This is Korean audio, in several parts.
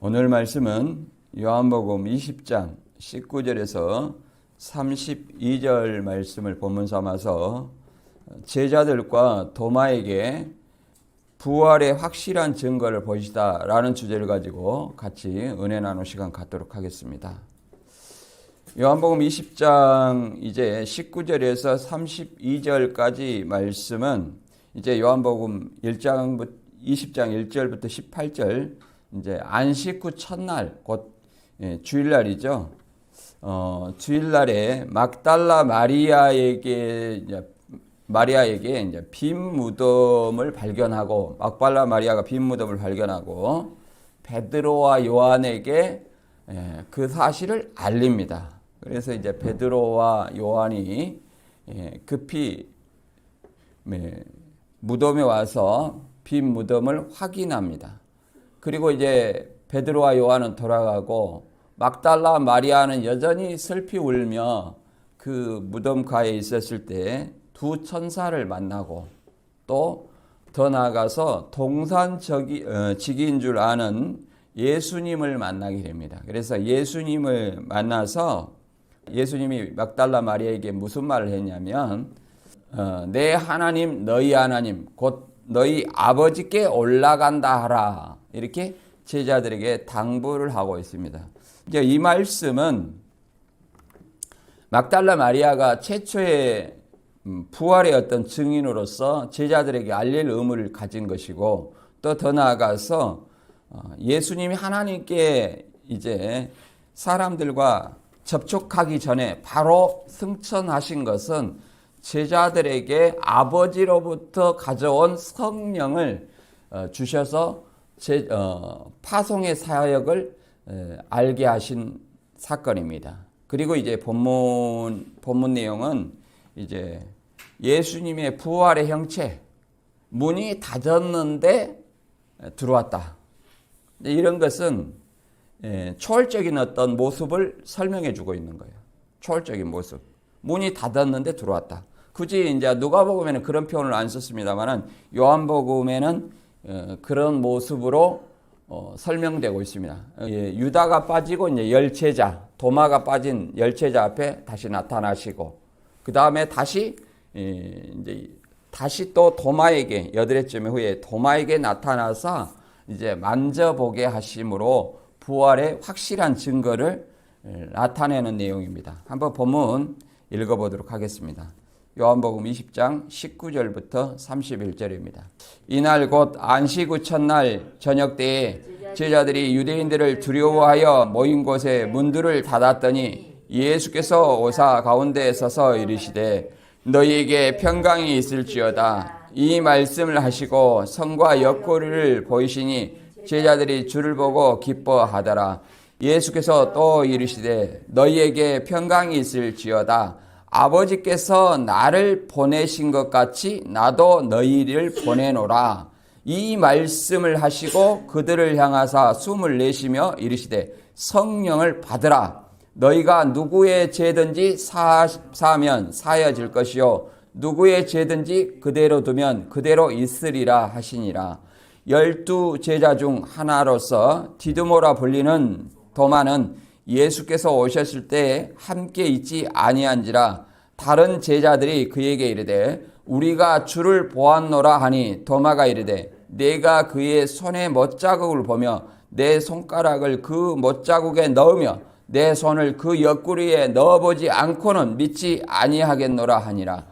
오늘 말씀은 요한복음 20장 19절에서 32절 말씀을 본문 삼아서 제자들과 도마에게 부활의 확실한 증거를 보이시다라는 주제를 가지고 같이 은혜 나누 시간 갖도록 하겠습니다. 요한복음 20장 이제 19절에서 32절까지 말씀은 이제 요한복음 20장 1절부터 18절 이제 안식 후 첫날 곧 주일날이죠. 주일날에 막달라 마리아에게 이제 빈 무덤을 발견하고 막달라 마리아가 빈 무덤을 발견하고 베드로와 요한에게 그 사실을 알립니다. 그래서 이제 베드로와 요한이 급히 무덤에 와서 빈 무덤을 확인합니다. 그리고 이제 베드로와 요한은 돌아가고 막달라 마리아는 여전히 슬피 울며 그 무덤가에 있었을 때 두 천사를 만나고 또 더 나아가서 동산직인 줄 아는 예수님을 만나게 됩니다. 그래서 예수님을 만나서 예수님이 막달라 마리아에게 무슨 말을 했냐면 내 하나님 너희 하나님 곧 너희 아버지께 올라간다 하라 이렇게 제자들에게 당부를 하고 있습니다. 이제 이 말씀은 막달라 마리아가 최초의 부활의 어떤 증인으로서 제자들에게 알릴 의무를 가진 것이고 또 더 나아가서 예수님이 하나님께 이제 사람들과 접촉하기 전에 바로 승천하신 것은 제자들에게 아버지로부터 가져온 성령을 주셔서 파송의 사역을 알게 하신 사건입니다. 그리고 이제 본문 내용은 이제 예수님의 부활의 형체, 문이 닫았는데 들어왔다. 이런 것은 초월적인 어떤 모습을 설명해 주고 있는 거예요. 초월적인 모습. 문이 닫았는데 들어왔다. 굳이 이제 누가복음에는 그런 표현을 안 썼습니다만은 요한복음에는 그런 모습으로 설명되고 있습니다. 유다가 빠지고 이제 열제자, 도마가 빠진 열제자 앞에 다시 나타나시고 그 다음에 다시 또 도마에게 8해쯤 후에 도마에게 나타나서 이제 만져보게 하심으로 부활의 확실한 증거를 나타내는 내용입니다. 한번 본문 읽어보도록 하겠습니다. 요한복음 20장 19절부터 31절입니다. 이날 곧 안식 후 첫날 저녁 때에 제자들이 유대인들을 두려워하여 모인 곳에 문들을 닫았더니 예수께서 오사 가운데에 서서 이르시되 너희에게 평강이 있을지어다. 이 말씀을 하시고 성과 옆구리를 보이시니 제자들이 주를 보고 기뻐하더라. 예수께서 또 이르시되 너희에게 평강이 있을지어다. 아버지께서 나를 보내신 것 같이 나도 너희를 보내노라. 이 말씀을 하시고 그들을 향하사 숨을 내쉬며 이르시되 성령을 받으라. 너희가 누구의 죄든지 사하면 사여질 것이요 누구의 죄든지 그대로 두면 그대로 있으리라 하시니라. 12 제자 중 하나로서 디두모라 불리는 도마는 예수께서 오셨을 때 함께 있지 아니한지라. 다른 제자들이 그에게 이르되 우리가 주를 보았노라 하니 도마가 이르되 내가 그의 손에 못자국을 보며 내 손가락을 그 못자국에 넣으며 내 손을 그 옆구리에 넣어보지 않고는 믿지 아니하겠노라 하니라.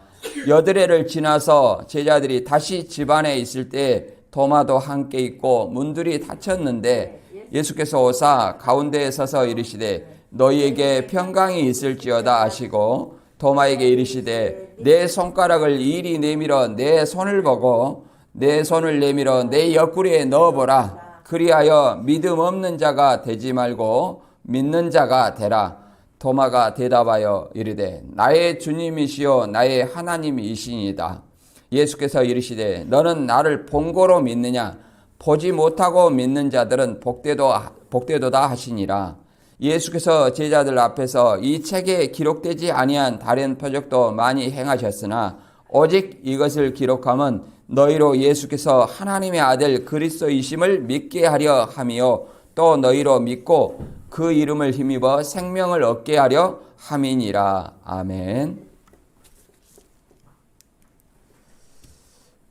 8해를 지나서 제자들이 다시 집안에 있을 때 도마도 함께 있고 문들이 닫혔는데 예수께서 오사 가운데에 서서 이르시되 너희에게 평강이 있을지어다 하시고 도마에게 이르시되 내 손가락을 이리 내밀어 내 손을 보고 내 손을 내밀어 내 옆구리에 넣어보라. 그리하여 믿음 없는 자가 되지 말고 믿는 자가 되라. 도마가 대답하여 이르되 나의 주님이시요 나의 하나님이시니이다. 예수께서 이르시되 너는 나를 본고로 믿느냐? 보지 못하고 믿는 자들은 복되도다 하시니라. 예수께서 제자들 앞에서 이 책에 기록되지 아니한 다른 표적도 많이 행하셨으나 오직 이것을 기록함은 너희로 예수께서 하나님의 아들 그리스도이심을 믿게 하려 함이요 또 너희로 믿고 그 이름을 힘입어 생명을 얻게 하려 함이니라. 아멘.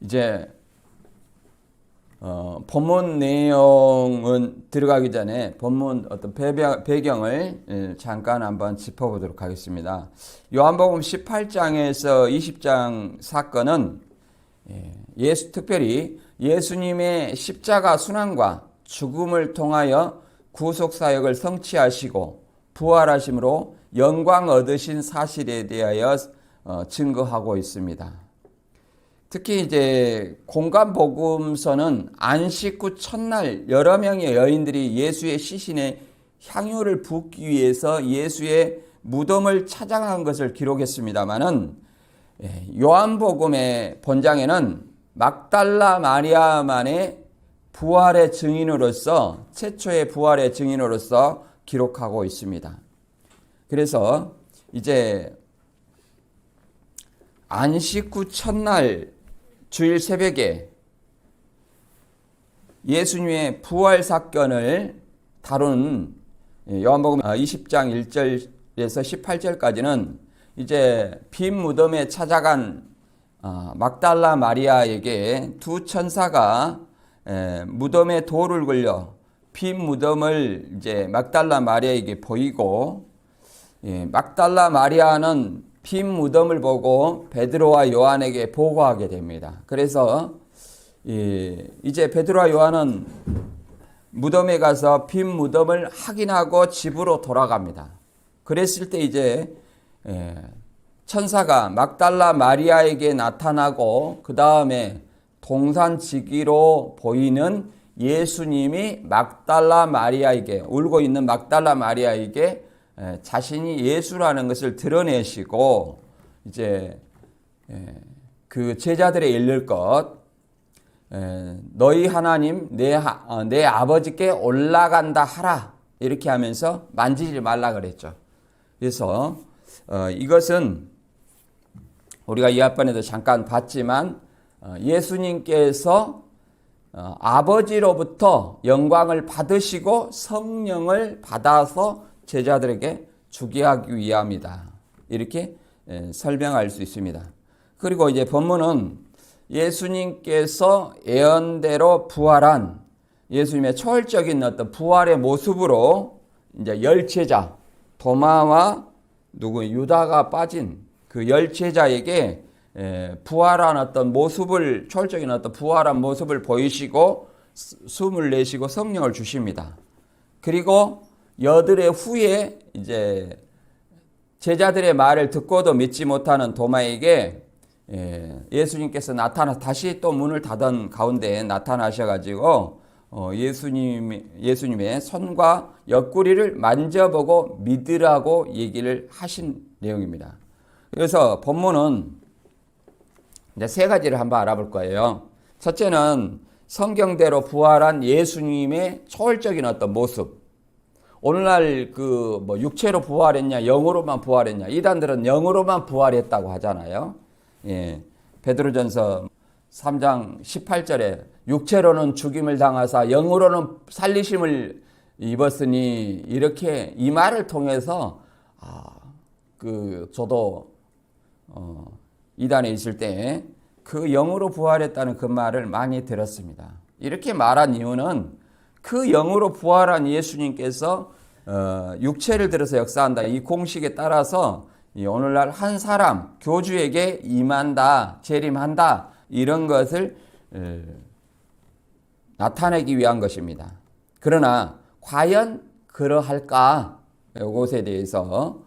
이제 본문 내용은 들어가기 전에 본문 어떤 배경을 잠깐 한번 짚어보도록 하겠습니다. 요한복음 18장에서 20장 사건은 특별히 예수님의 십자가 순환과 죽음을 통하여 구속사역을 성취하시고 부활하심으로 영광 얻으신 사실에 대하여 증거하고 있습니다. 특히 이제 공관복음서는 안식 후 첫날 여러 명의 여인들이 예수의 시신에 향유를 붓기 위해서 예수의 무덤을 찾아간 것을 기록했습니다마는 요한복음의 본장에는 막달라 마리아만의 부활의 증인으로서 최초의 부활의 증인으로서 기록하고 있습니다. 그래서 이제 안식 후 첫날 주일 새벽에 예수님의 부활 사건을 다룬 요한복음 20장 1절에서 18절까지는 이제 빈 무덤에 찾아간 막달라 마리아에게 두 천사가 무덤에 돌을 걸려 빈 무덤을 이제 막달라 마리아에게 보이고, 막달라 마리아는 빈 무덤을 보고 베드로와 요한에게 보고하게 됩니다. 그래서 이제 베드로와 요한은 무덤에 가서 빈 무덤을 확인하고 집으로 돌아갑니다. 그랬을 때 이제 천사가 막달라 마리아에게 나타나고 그 다음에 동산지기로 보이는 예수님이 막달라 마리아에게, 울고 있는 막달라 마리아에게 자신이 예수라는 것을 드러내시고 이제 그 제자들의 일릴 것, 너희 하나님 내 아버지께 올라간다 하라 이렇게 하면서 만지지 말라 그랬죠. 그래서 이것은 우리가 이 앞번에도 잠깐 봤지만 예수님께서 아버지로부터 영광을 받으시고 성령을 받아서 제자들에게 주게 하기 위함이다. 이렇게 설명할 수 있습니다. 그리고 이제 본문은 예수님께서 예언대로 부활한 예수님의 초월적인 어떤 부활의 모습으로 이제 열 제자 도마와 유다가 빠진 그 열 제자에게 부활한 어떤 모습을, 초월적인 어떤 부활한 모습을 보이시고 숨을 내쉬고 성령을 주십니다. 그리고 여드레 후에 이제 제자들의 말을 듣고도 믿지 못하는 도마에게 예수님께서 다시 또 문을 닫은 가운데 나타나셔가지고 예수님의 손과 옆구리를 만져보고 믿으라고 얘기를 하신 내용입니다. 그래서 본문은 이제 세 가지를 한번 알아볼 거예요. 첫째는 성경대로 부활한 예수님의 초월적인 어떤 모습. 오늘날 육체로 부활했냐, 영으로만 부활했냐. 이단들은 영으로만 부활했다고 하잖아요. 베드로전서 3장 18절에 육체로는 죽임을 당하사 영으로는 살리심을 입었으니, 이렇게 이 말을 통해서 저도 이단에 있을 때 그 영으로 부활했다는 그 말을 많이 들었습니다. 이렇게 말한 이유는 그 영으로 부활한 예수님께서 육체를 들어서 역사한다, 이 공식에 따라서 오늘날 한 사람 교주에게 임한다, 재림한다, 이런 것을 나타내기 위한 것입니다. 그러나 과연 그러할까? 이것에 대해서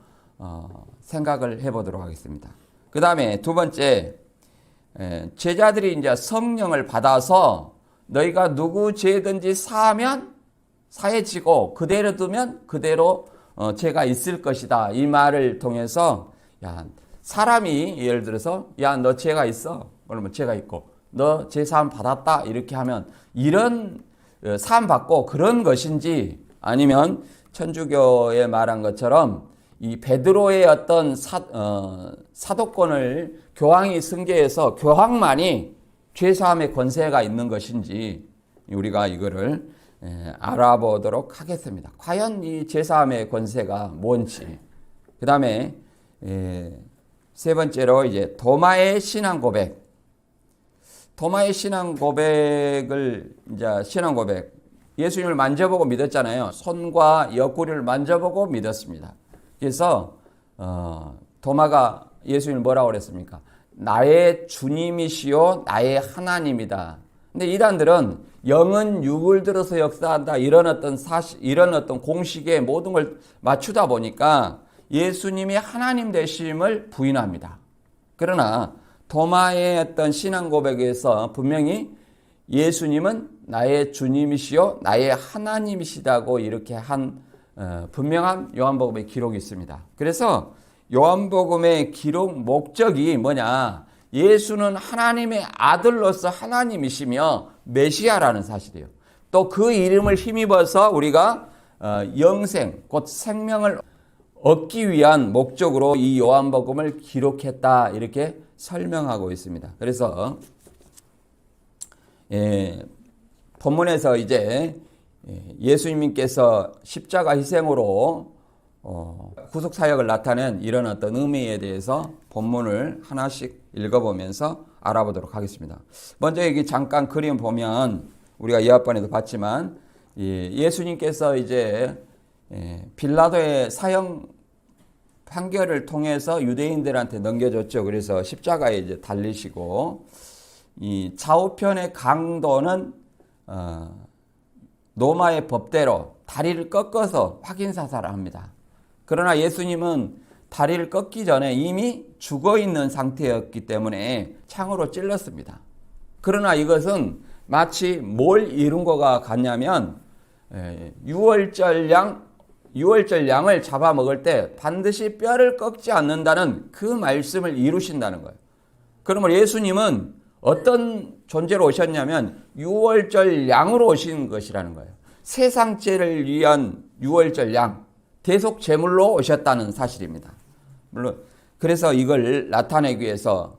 생각을 해보도록 하겠습니다. 그 다음에 두 번째, 제자들이 이제 성령을 받아서 너희가 누구 죄든지 사하면 사해지고 그대로 두면 그대로 죄가 있을 것이다, 이 말을 통해서 사람이 예를 들어서 너 죄가 있어, 그러면 죄가 있고 너 죄 사함 받았다 이렇게 하면 이런 사함 받고 그런 것인지, 아니면 천주교에 말한 것처럼 이 베드로의 어떤 사도권을 교황이 승계해서 교황만이 죄사함의 권세가 있는 것인지, 우리가 이거를 알아보도록 하겠습니다. 과연 이 제3의 권세가 뭔지. 그 다음에 세 번째로 이제 도마의 신앙 고백. 도마의 신앙 고백을 이제 신앙 고백. 예수님을 만져보고 믿었잖아요. 손과 옆구리를 만져보고 믿었습니다. 그래서 도마가 예수님을 뭐라고 그랬습니까? 나의 주님이시요 나의 하나님이다. 근데 이단들은 영은 육을 들어서 역사한다 이런 어떤 사실, 이런 어떤 공식에 모든 걸 맞추다 보니까 예수님이 하나님 되심을 부인합니다. 그러나 도마의 어떤 신앙 고백에서 분명히 예수님은 나의 주님이시요 나의 하나님이시다고 이렇게 한 분명한 요한복음의 기록이 있습니다. 그래서 요한복음의 기록 목적이 뭐냐? 예수는 하나님의 아들로서 하나님이시며 메시아라는 사실이에요. 또 그 이름을 힘입어서 우리가 영생, 곧 생명을 얻기 위한 목적으로 이 요한복음을 기록했다 이렇게 설명하고 있습니다. 그래서 본문에서 이제 예수님께서 십자가 희생으로 구속 사역을 나타낸 이런 어떤 의미에 대해서 본문을 하나씩 읽어보면서 알아보도록 하겠습니다. 먼저 여기 잠깐 그림 보면 우리가 이합반에도 봤지만 예수님께서 이제 빌라도의 사형 판결을 통해서 유대인들한테 넘겨줬죠. 그래서 십자가에 이제 달리시고 이 좌우편의 강도는 로마의 법대로 다리를 꺾어서 확인 사살을 합니다. 그러나 예수님은 다리를 꺾기 전에 이미 죽어 있는 상태였기 때문에 창으로 찔렀습니다. 그러나 이것은 마치 뭘 이룬 거가 같냐면 유월절 양을 잡아먹을 때 반드시 뼈를 꺾지 않는다는 그 말씀을 이루신다는 거예요. 그러면 예수님은 어떤 존재로 오셨냐면 유월절 양으로 오신 것이라는 거예요. 세상 죄를 위한 유월절 양, 대속 제물로 오셨다는 사실입니다. 물론 그래서 이걸 나타내기 위해서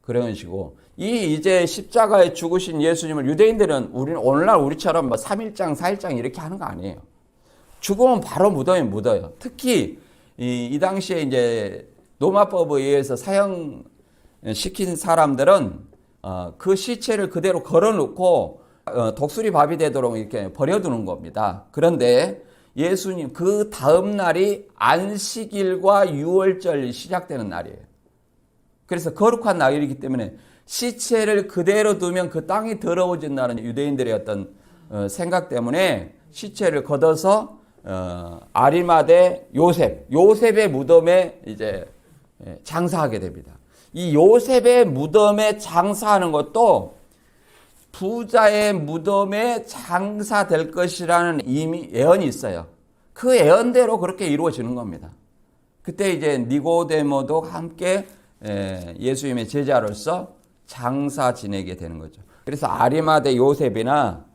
그런 식이고 이제 십자가에 죽으신 예수님을 유대인들은 우리는 오늘날 우리처럼 뭐 3일장, 4일장 이렇게 하는 거 아니에요. 죽으면 바로 무덤에 묻어요. 특히 이 당시에 이제 로마법에 의해서 사형 시킨 사람들은 그 시체를 그대로 걸어놓고 독수리 밥이 되도록 이렇게 버려두는 겁니다. 그런데 예수님 그 다음 날이 안식일과 유월절이 시작되는 날이에요. 그래서 거룩한 날이기 때문에 시체를 그대로 두면 그 땅이 더러워진다는 유대인들의 어떤 생각 때문에 시체를 걷어서 아리마대 요셉의 무덤에 이제 장사하게 됩니다. 이 요셉의 무덤에 장사하는 것도 부자의 무덤에 장사될 것이라는 이미 예언이 있어요. 그 예언대로 그렇게 이루어지는 겁니다. 그때 이제 니고데모도 함께 예수님의 제자로서 장사 지내게 되는 거죠. 그래서 아리마대 요셉이나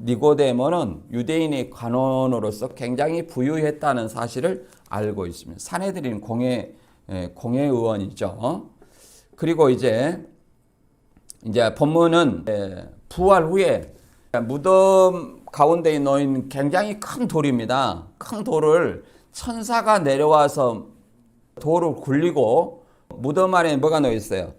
니고데모는 유대인의 관원으로서 굉장히 부유했다는 사실을 알고 있습니다. 사내들인 공회의원이죠. 그리고 이제 본문은 부활 후에 무덤 가운데에 놓인 굉장히 큰 돌입니다. 큰 돌을 천사가 내려와서 돌을 굴리고 무덤 안에 뭐가 놓여 있어요?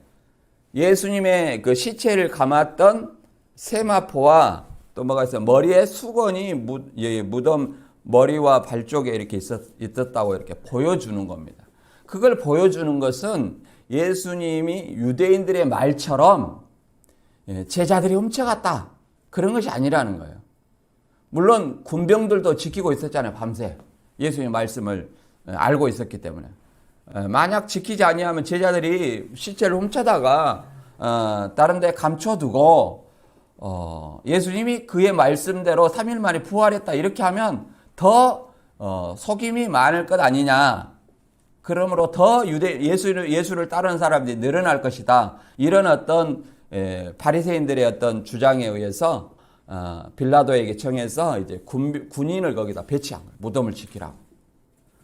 예수님의 그 시체를 감았던 세마포와 또 뭐가 있어요? 머리에 수건이 무덤 머리와 발 쪽에 이렇게 있었다고 이렇게 보여주는 겁니다. 그걸 보여주는 것은 예수님이 유대인들의 말처럼 제자들이 훔쳐갔다 그런 것이 아니라는 거예요. 물론 군병들도 지키고 있었잖아요. 밤새 예수님의 말씀을 알고 있었기 때문에 만약 지키지 아니하면 제자들이 시체를 훔쳐다가 다른 데 감춰두고 예수님이 그의 말씀대로 3일 만에 부활했다 이렇게 하면 더 속임이 많을 것 아니냐. 그러므로 더 예수를 따르는 사람들이 늘어날 것이다. 이런 어떤 바리새인들의 어떤 주장에 의해서 빌라도에게 청해서 이제 군인을 거기다 배치한 거예요. 무덤을 지키라고.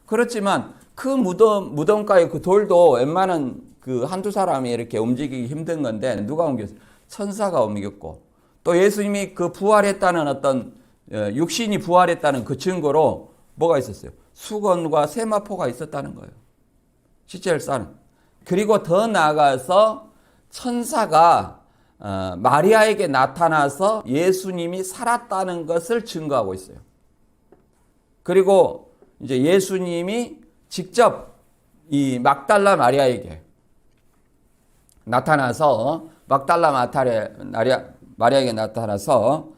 그렇지만 그 무덤가의 그 돌도 웬만한 그 한두 사람이 이렇게 움직이기 힘든 건데 누가 옮겼어요? 천사가 옮겼고 또 예수님이 그 부활했다는 어떤 육신이 부활했다는 그 증거로 뭐가 있었어요? 수건과 세마포가 있었다는 거예요. 시체를. 그리고 더 나아가서 천사가 마리아에게 나타나서 예수님이 살았다는 것을 증거하고 있어요. 그리고 이제 예수님이 직접 이 막달라 마리아에게 나타나서 마리아에게 나타나서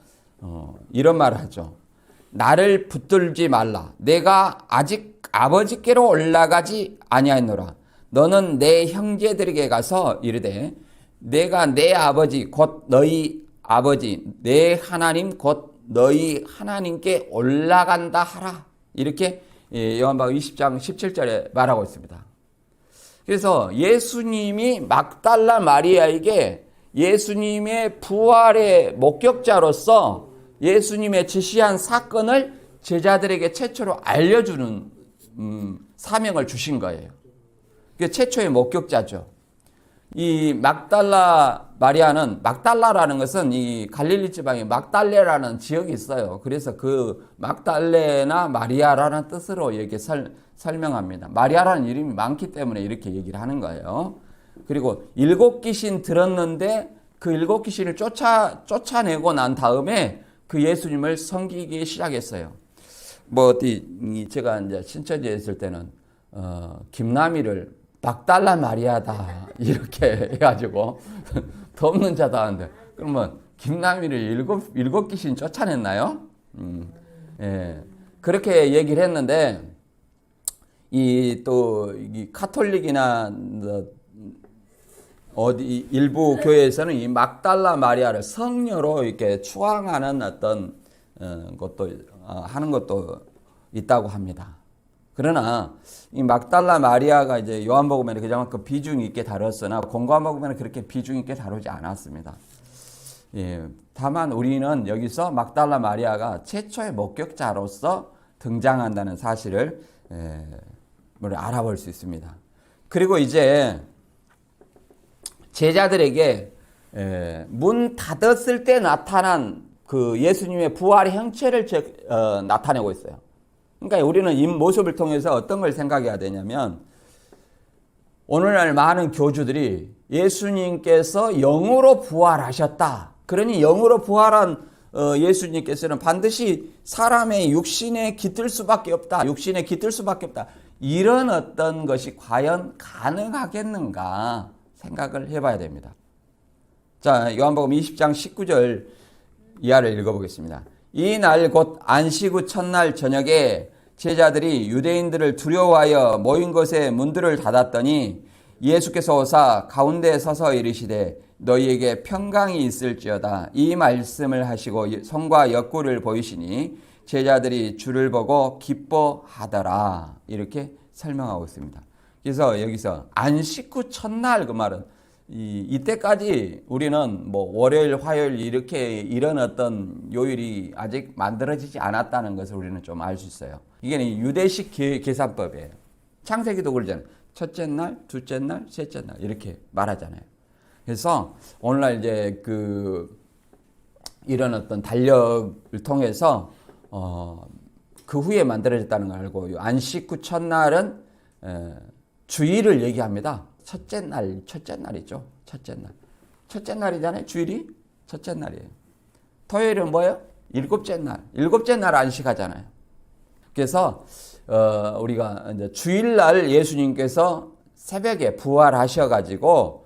이런 말을 하죠. 나를 붙들지 말라. 내가 아직 아버지께로 올라가지 아니하노라. 너는 내 형제들에게 가서 이르되 내가 내 아버지 곧 너희 아버지 내 하나님 곧 너희 하나님께 올라간다 하라. 이렇게 요한복음 20장 17절에 말하고 있습니다. 그래서 예수님이 막달라 마리아에게 예수님의 부활의 목격자로서 예수님의 지시한 사건을 제자들에게 최초로 알려주는 사명을 주신 거예요. 그게 최초의 목격자죠. 이 막달라 마리아는, 막달라라는 것은 이 갈릴리 지방에 막달레라는 지역이 있어요. 그래서 그 막달레나 마리아라는 뜻으로 이렇게 설명합니다. 마리아라는 이름이 많기 때문에 이렇게 얘기를 하는 거예요. 그리고 7 귀신 들었는데 그 7 귀신을 쫓아내고 난 다음에 그 예수님을 섬기기 시작했어요. 제가 이제 신천지에 있을 때는 김남희를 막달라 마리아다 이렇게 해가지고 덮는 자다 하는데, 그러면 김남희를 일곱 귀신 쫓아냈나요? 예, 그렇게 얘기를 했는데 이 카톨릭이나 일부 교회에서는 이 막달라 마리아를 성녀로 이렇게 추앙하는 어떤 것도 하는 것도 있다고 합니다. 그러나 이 막달라 마리아가 이제 요한복음에는 그만큼 비중 있게 다뤘으나 공관복음에는 그렇게 비중 있게 다루지 않았습니다. 예, 다만 우리는 여기서 막달라 마리아가 최초의 목격자로서 등장한다는 사실을 알아볼 수 있습니다. 그리고 이제 제자들에게 문 닫았을 때 나타난 그 예수님의 부활의 형체를 나타내고 있어요. 그러니까 우리는 이 모습을 통해서 어떤 걸 생각해야 되냐면, 오늘날 많은 교주들이 예수님께서 영으로 부활하셨다. 그러니 영으로 부활한 예수님께서는 반드시 사람의 육신에 깃들 수밖에 없다. 육신에 깃들 수밖에 없다. 이런 어떤 것이 과연 가능하겠는가 생각을 해봐야 됩니다. 자, 요한복음 20장 19절 이하를 읽어보겠습니다. 이 날 곧 안식 후 첫날 저녁에 제자들이 유대인들을 두려워하여 모인 곳에 문들을 닫았더니 예수께서 오사 가운데 서서 이르시되 너희에게 평강이 있을지어다. 이 말씀을 하시고 손과 옆구리를 보이시니 제자들이 주를 보고 기뻐하더라. 이렇게 설명하고 있습니다. 그래서 여기서 안식 후 첫날, 그 말은 이때까지 우리는 월요일, 화요일 이렇게 이런 어떤 요일이 아직 만들어지지 않았다는 것을 우리는 좀 알 수 있어요. 이게 유대식 계산법이에요. 창세기도 그러잖아요. 첫째 날, 둘째 날, 셋째 날 이렇게 말하잖아요. 그래서 오늘날 이제 이런 어떤 달력을 통해서 그 후에 만들어졌다는 걸 알고, 안식 후 첫날은 주일을 얘기합니다. 첫째 날이죠. 첫째 날이잖아요. 주일이 첫째 날이에요. 토요일은 뭐예요? 일곱째 날 안식하잖아요. 그래서 우리가 이제 주일날 예수님께서 새벽에 부활하셔가지고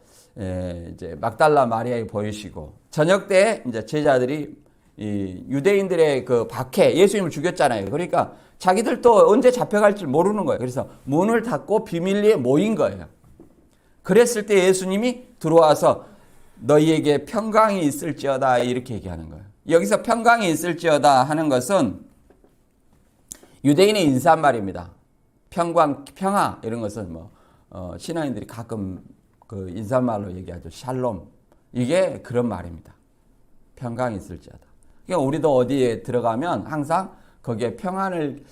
이제 막달라 마리아에 보이시고, 저녁 때 이제 제자들이 이 유대인들의 그 박해, 예수님을 죽였잖아요. 그러니까 자기들도 언제 잡혀갈지 모르는 거예요. 그래서 문을 닫고 비밀리에 모인 거예요. 그랬을 때 예수님이 들어와서 너희에게 평강이 있을지어다 이렇게 얘기하는 거예요. 여기서 평강이 있을지어다 하는 것은 유대인의 인사말입니다. 평화 이런 것은 신앙인들이 가끔 그 인사말로 얘기하죠. 샬롬. 이게 그런 말입니다. 평강이 있을지어다. 그러니까 우리도 어디에 들어가면 항상 거기에 평안을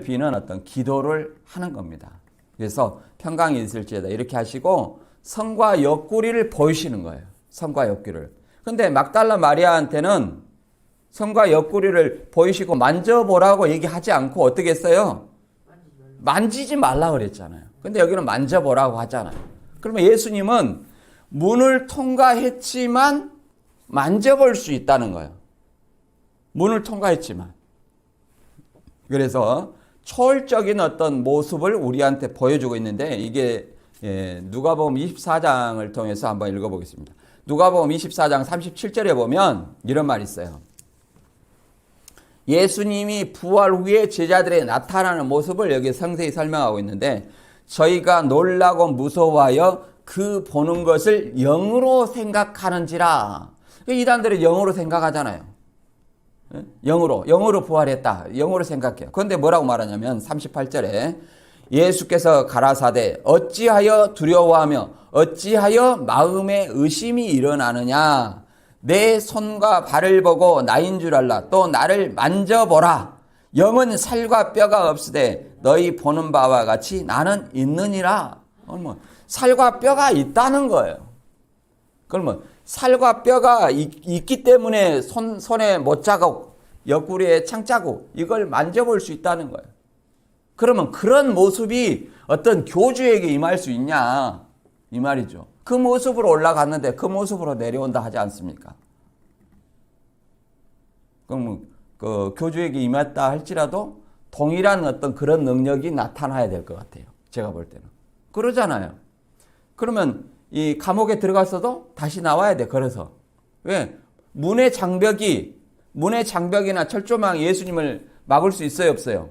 비는 어떤 기도를 하는 겁니다. 그래서 평강이 있을지어다 이렇게 하시고 성과 옆구리를 보이시는 거예요. 성과 옆구리를. 근데 막달라 마리아한테는 손과 옆구리를 보이시고 만져보라고 얘기하지 않고 어떻게 했어요? 만지지 말라 그랬잖아요. 근데 여기는 만져보라고 하잖아요. 그러면 예수님은 문을 통과했지만 만져볼 수 있다는 거예요. 문을 통과했지만. 그래서 초월적인 어떤 모습을 우리한테 보여주고 있는데 이게 누가복음 24장을 통해서 한번 읽어보겠습니다. 누가복음 24장 37절에 보면 이런 말이 있어요. 예수님이 부활 후에 제자들에 나타나는 모습을 여기 상세히 설명하고 있는데 저희가 놀라고 무서워하여 그 보는 것을 영으로 생각하는지라. 이단들은 영으로 생각하잖아요. 영으로 부활했다. 영으로 생각해요. 그런데 뭐라고 말하냐면 38절에 예수께서 가라사대 어찌하여 두려워하며 어찌하여 마음에 의심이 일어나느냐. 내 손과 발을 보고 나인 줄 알라. 또 나를 만져보라. 영은 살과 뼈가 없으되 너희 보는 바와 같이 나는 있느니라. 살과 뼈가 있다는 거예요. 그러면 살과 뼈가 있기 때문에 손에 못자국, 옆구리에 창자국 이걸 만져볼 수 있다는 거예요. 그러면 그런 모습이 어떤 교주에게 임할 수 있냐 이 말이죠. 그 모습으로 올라갔는데 그 모습으로 내려온다 하지 않습니까? 그럼 그 교주에게 임했다 할지라도 동일한 어떤 그런 능력이 나타나야 될 것 같아요. 제가 볼 때는. 그러잖아요. 그러면 이 감옥에 들어갔어도 다시 나와야 돼. 그래서. 왜? 문의 장벽이나 철조망이 예수님을 막을 수 있어요? 없어요?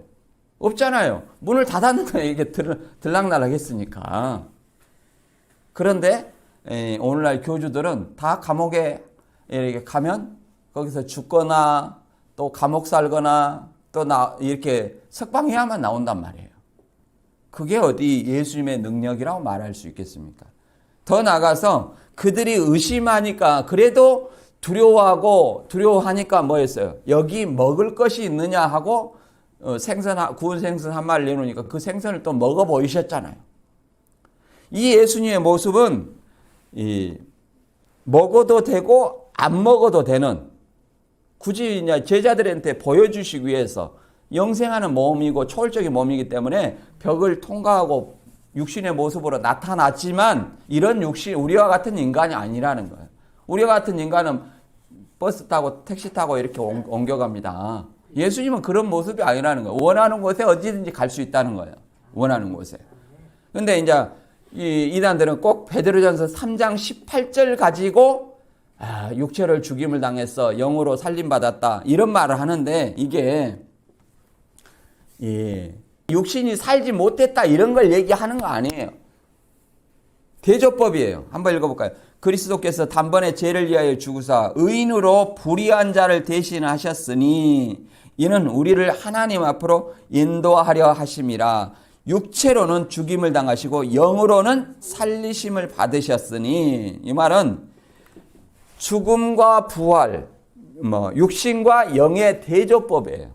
없잖아요. 문을 닫았는 거예요. 이게 들락날락 했으니까. 그런데 오늘날 교주들은 다 감옥에 이렇게 가면 거기서 죽거나 또 감옥 살거나 또 이렇게 석방해야만 나온단 말이에요. 그게 어디 예수님의 능력이라고 말할 수 있겠습니까? 더 나아가서 그들이 의심하니까 그래도 두려워하니까 뭐였어요? 여기 먹을 것이 있느냐 하고 구운 생선 한 마리 내놓으니까 그 생선을 또 먹어 보이셨잖아요. 이 예수님의 모습은 먹어도 되고 안 먹어도 되는 굳이 제자들한테 보여주시기 위해서 영생하는 몸이고 초월적인 몸이기 때문에 벽을 통과하고 육신의 모습으로 나타났지만 이런 육신 우리와 같은 인간이 아니라는 거예요. 우리와 같은 인간은 버스 타고 택시 타고 이렇게 옮겨갑니다. 예수님은 그런 모습이 아니라는 거예요. 원하는 곳에 어디든지 갈 수 있다는 거예요. 원하는 곳에. 근데 이제 이단들은 꼭 베드로전서 3장 18절 가지고 육체를 죽임을 당했어. 영으로 살림받았다. 이런 말을 하는데 이게 육신이 살지 못했다 이런 걸 얘기하는 거 아니에요. 대조법이에요. 한번 읽어볼까요? 그리스도께서 단번에 죄를 위하여 죽으사 의인으로 불의한 자를 대신하셨으니 이는 우리를 하나님 앞으로 인도하려 하심이라. 육체로는 죽임을 당하시고 영으로는 살리심을 받으셨으니 이 말은 죽음과 부활, 육신과 영의 대조법이에요.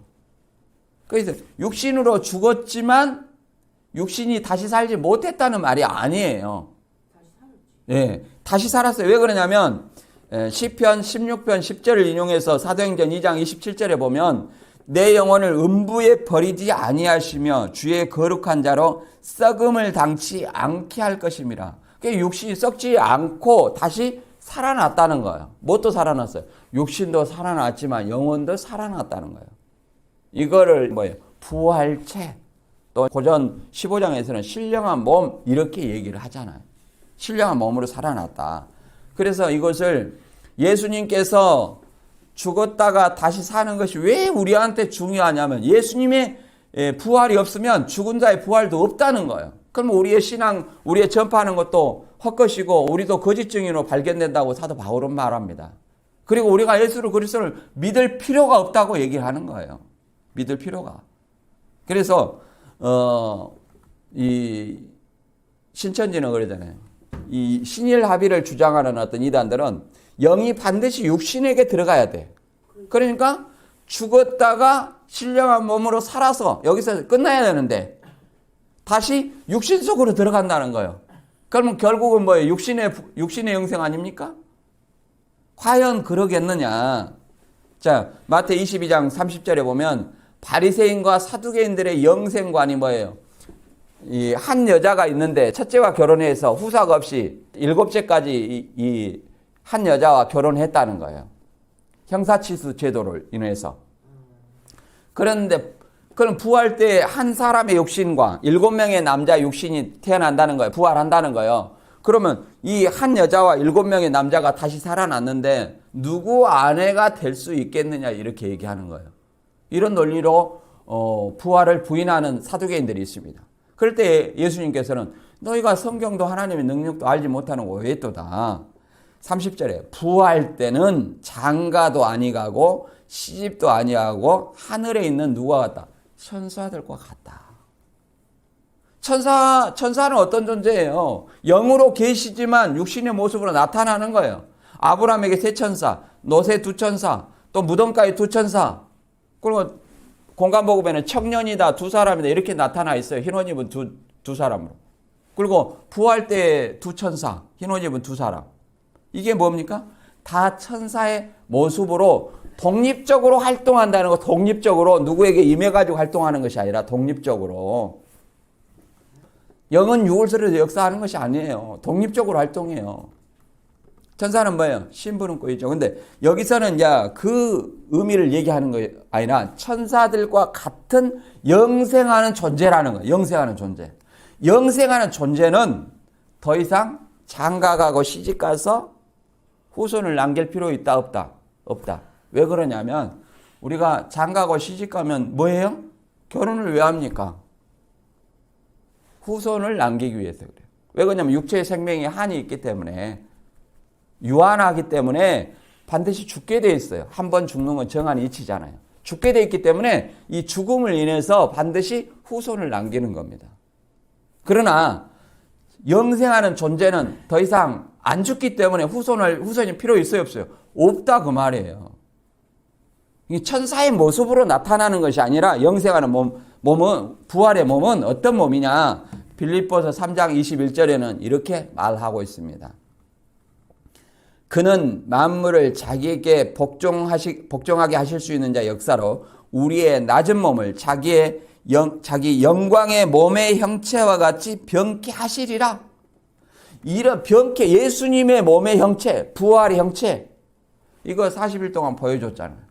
그래서 육신으로 죽었지만 육신이 다시 살지 못했다는 말이 아니에요. 다시 살았어요. 왜 그러냐면 시편 16편 10절을 인용해서 사도행전 2장 27절에 보면 내 영혼을 음부에 버리지 아니하시며 주의 거룩한 자로 썩음을 당치 않게 할 것임이라. 그러니까 육신이 썩지 않고 다시 살아났다는 거예요. 뭣도 살아났어요? 육신도 살아났지만 영혼도 살아났다는 거예요. 이거를 부활체, 또 고전 15장에서는 신령한 몸 이렇게 얘기를 하잖아요. 신령한 몸으로 살아났다. 그래서 이것을 예수님께서 죽었다가 다시 사는 것이 왜 우리한테 중요하냐면 예수님의 부활이 없으면 죽은 자의 부활도 없다는 거예요. 그럼 우리의 신앙, 우리의 전파하는 것도 헛것이고 우리도 거짓 증인으로 발견된다고 사도 바울은 말합니다. 그리고 우리가 예수 그리스도를 믿을 필요가 없다고 얘기를 하는 거예요. 믿을 필요가. 그래서 이 신천지는 그러잖아요. 이 신일합의를 주장하는 어떤 이단들은 영이 반드시 육신에게 들어가야 돼. 그러니까 죽었다가 신령한 몸으로 살아서 여기서 끝나야 되는데 다시 육신 속으로 들어간다는 거예요. 그러면 결국은 뭐예요? 육신의 영생 아닙니까? 과연 그러겠느냐? 자, 마태 22장 30절에 보면 바리새인과 사두개인들의 영생관이 뭐예요? 이 한 여자가 있는데 첫째와 결혼해서 후사가 없이 일곱째까지 이 한 여자와 결혼했다는 거예요. 형사치수 제도를 인해서. 그런데 그럼 부활 때 한 사람의 육신과 7명의 남자 육신이 태어난다는 거예요. 부활한다는 거예요. 그러면 이 한 여자와 7명의 남자가 다시 살아났는데 누구 아내가 될 수 있겠느냐 이렇게 얘기하는 거예요. 이런 논리로 부활을 부인하는 사두개인들이 있습니다. 그럴 때 예수님께서는 너희가 성경도 하나님의 능력도 알지 못하는 오해또다. 30절에 부활 때는 장가도 아니가고 시집도 아니하고 하늘에 있는 누가 같다? 천사들과 같다. 천사는 어떤 존재예요? 영으로 계시지만 육신의 모습으로 나타나는 거예요. 아브라함에게 3천사, 롯에 2천사, 또 무덤가에 2천사, 그리고 공간복음에는 청년이다, 2사람이다 이렇게 나타나 있어요. 흰옷 입은 두 사람으로. 그리고 부활 때 2천사, 흰옷 입은 2사람. 이게 뭡니까? 다 천사의 모습으로 독립적으로 활동한다는 거. 독립적으로 누구에게 임해가지고 활동하는 것이 아니라 독립적으로. 영은 유월설에서 역사하는 것이 아니에요. 독립적으로 활동해요. 천사는 뭐예요? 신분은 꼬이죠. 근데 여기서는 그 의미를 얘기하는 게 아니라 천사들과 같은 영생하는 존재라는 거예요. 영생하는 존재. 영생하는 존재는 더 이상 장가가고 시집가서 후손을 남길 필요 있다 없다? 없다. 왜 그러냐면 우리가 장가고 시집가면 뭐예요? 결혼을 왜 합니까? 후손을 남기기 위해서 그래요. 왜 그러냐면 육체의 생명에 한이 있기 때문에 유한하기 때문에 반드시 죽게 돼 있어요. 한 번 죽는 건 정한 이치잖아요. 죽게 돼 있기 때문에 이 죽음을 인해서 반드시 후손을 남기는 겁니다. 그러나 영생하는 존재는 더 이상 안 죽기 때문에 후손이 필요 있어요 없어요? 없다 그 말이에요. 이 천사의 모습으로 나타나는 것이 아니라 영생하는 몸은 부활의 몸은 어떤 몸이냐? 빌립보서 3장 21절에는 이렇게 말하고 있습니다. 그는 만물을 자기에게 복종하게 하실 수 있는 자 역사로 우리의 낮은 몸을 자기 영광의 몸의 형체와 같이 병케 하시리라. 이런 병케, 예수님의 몸의 형체, 부활의 형체, 이거 40일 동안 보여줬잖아요.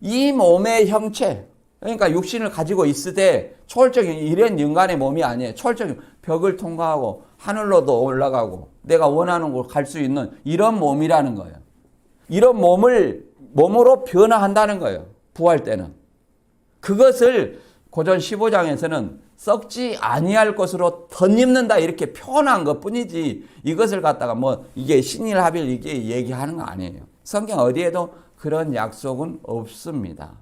이 몸의 형체, 그러니까 육신을 가지고 있으되 초월적인 이런 인간의 몸이 아니에요. 초월적인 벽을 통과하고 하늘로도 올라가고 내가 원하는 곳 갈 수 있는 이런 몸이라는 거예요. 이런 몸으로 변화한다는 거예요. 부활 때는. 그것을 고전 15장에서는 썩지 아니할 것으로 덧입는다 이렇게 표현한 것뿐이지 이것을 갖다가 이게 신일합일 이게 얘기하는 거 아니에요. 성경 어디에도 그런 약속은 없습니다.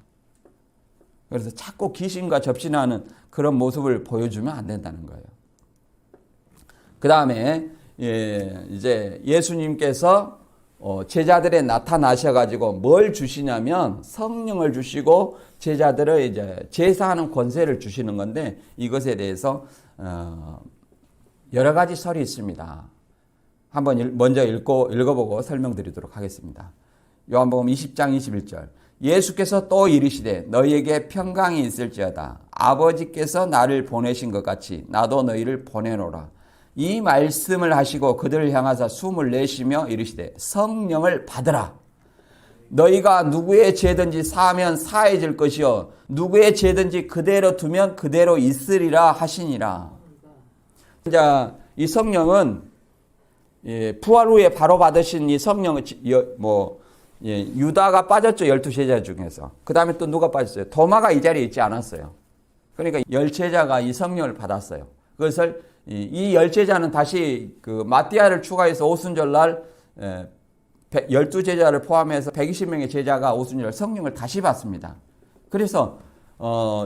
그래서 자꾸 귀신과 접신하는 그런 모습을 보여주면 안 된다는 거예요. 그 다음에 이제 예수님께서 제자들에 나타나셔가지고 뭘 주시냐면 성령을 주시고 제자들을 이제 제사하는 권세를 주시는 건데 이것에 대해서 여러 가지 설이 있습니다. 한번 먼저 읽어보고 설명드리도록 하겠습니다. 요한복음 20장 21절. 예수께서 또 이르시되 너희에게 평강이 있을지어다. 아버지께서 나를 보내신 것 같이 나도 너희를 보내노라. 이 말씀을 하시고 그들을 향하사 숨을 내쉬며 이르시되 성령을 받으라. 너희가 누구의 죄든지 사하면 사해질 것이요 누구의 죄든지 그대로 두면 그대로 있으리라 하시니라. 자, 이 성령은 부활 후에 바로 받으신 이 성령은 유다가 빠졌죠. 12제자 중에서. 그 다음에 또 누가 빠졌어요? 도마가 이 자리에 있지 않았어요. 그러니까 10제자가 이 성령을 받았어요. 그것을 이 10제자는 다시 그 마띠아를 추가해서 오순절날 12제자를 포함해서 120명의 제자가 오순절 성령을 다시 받습니다. 그래서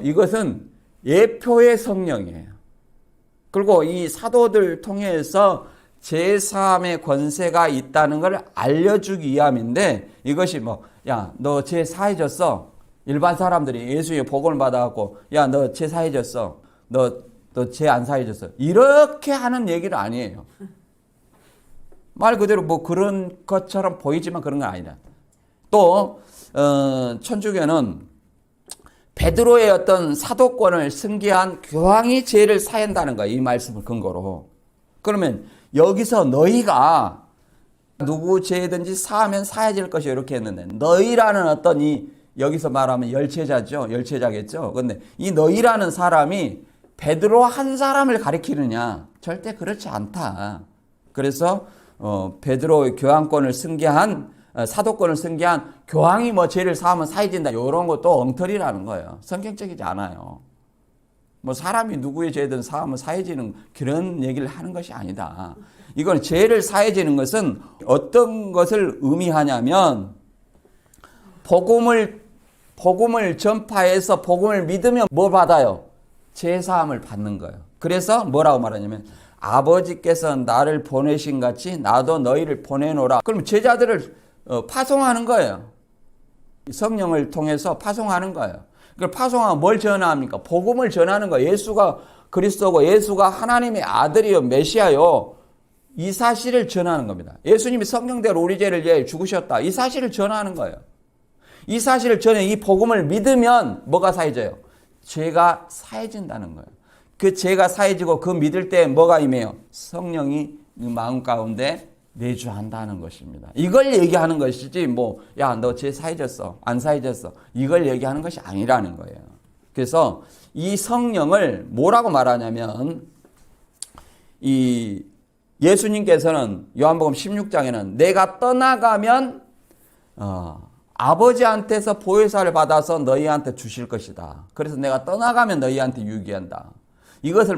이것은 예표의 성령이에요. 그리고 이 사도들 통해서 제3의 권세가 있다는 걸 알려주기 위함인데 이것이 너 제사해졌어. 일반 사람들이 예수의 복음을 받아갖고 너 제사해졌어. 너 제 안 사해졌어. 이렇게 하는 얘기는 아니에요. 말 그대로 그런 것처럼 보이지만 그런 건 아니다. 또 천주교는 베드로의 어떤 사도권을 승계한 교황이 죄를 사한다는 거예요. 이 말씀을 근거로. 그러면 여기서 너희가 누구 죄든지 사하면 사해질 것이 이렇게 했는데, 너희라는 어떤 여기서 말하면 열체자죠. 열체자겠죠. 근데 이 너희라는 사람이 베드로 한 사람을 가리키느냐? 절대 그렇지 않다. 그래서 베드로의 교황권을 승계한 사도권을 승계한 교황이 뭐 죄를 사하면 사해진다, 이런 것도 엉터리라는 거예요. 성경적이지 않아요. 뭐 사람이 누구의 죄든 사하면 사해지는 그런 얘기를 하는 것이 아니다. 이건 죄를 사해지는 것은 어떤 것을 의미하냐면, 복음을 전파해서 복음을 믿으면 뭐 받아요? 죄 사함을 받는 거예요. 그래서 뭐라고 말하냐면, 아버지께서 나를 보내신 같이 나도 너희를 보내노라. 그럼 제자들을 파송하는 거예요. 성령을 통해서 파송하는 거예요. 그 파송하면 뭘 전합니까? 복음을 전하는 거예요. 예수가 그리스도고 예수가 하나님의 아들이요 메시아요, 이 사실을 전하는 겁니다. 예수님이 성령대로 우리 죄를 위해 죽으셨다, 이 사실을 전하는 거예요. 이 사실을 전해 이 복음을 믿으면 뭐가 사해져요? 죄가 사해진다는 거예요. 그 죄가 사해지고 그 믿을 때 뭐가 임해요? 성령이 마음 가운데 내주한다는 것입니다. 이걸 얘기하는 것이지 야, 너 죄 사해졌어, 안 사해졌어, 이걸 얘기하는 것이 아니라는 거예요. 그래서 이 성령을 뭐라고 말하냐면, 이 예수님께서는 요한복음 16장에는 내가 떠나가면 아버지한테서 보혜사를 받아서 너희한테 주실 것이다. 그래서 내가 떠나가면 너희한테 유익한다. 이것을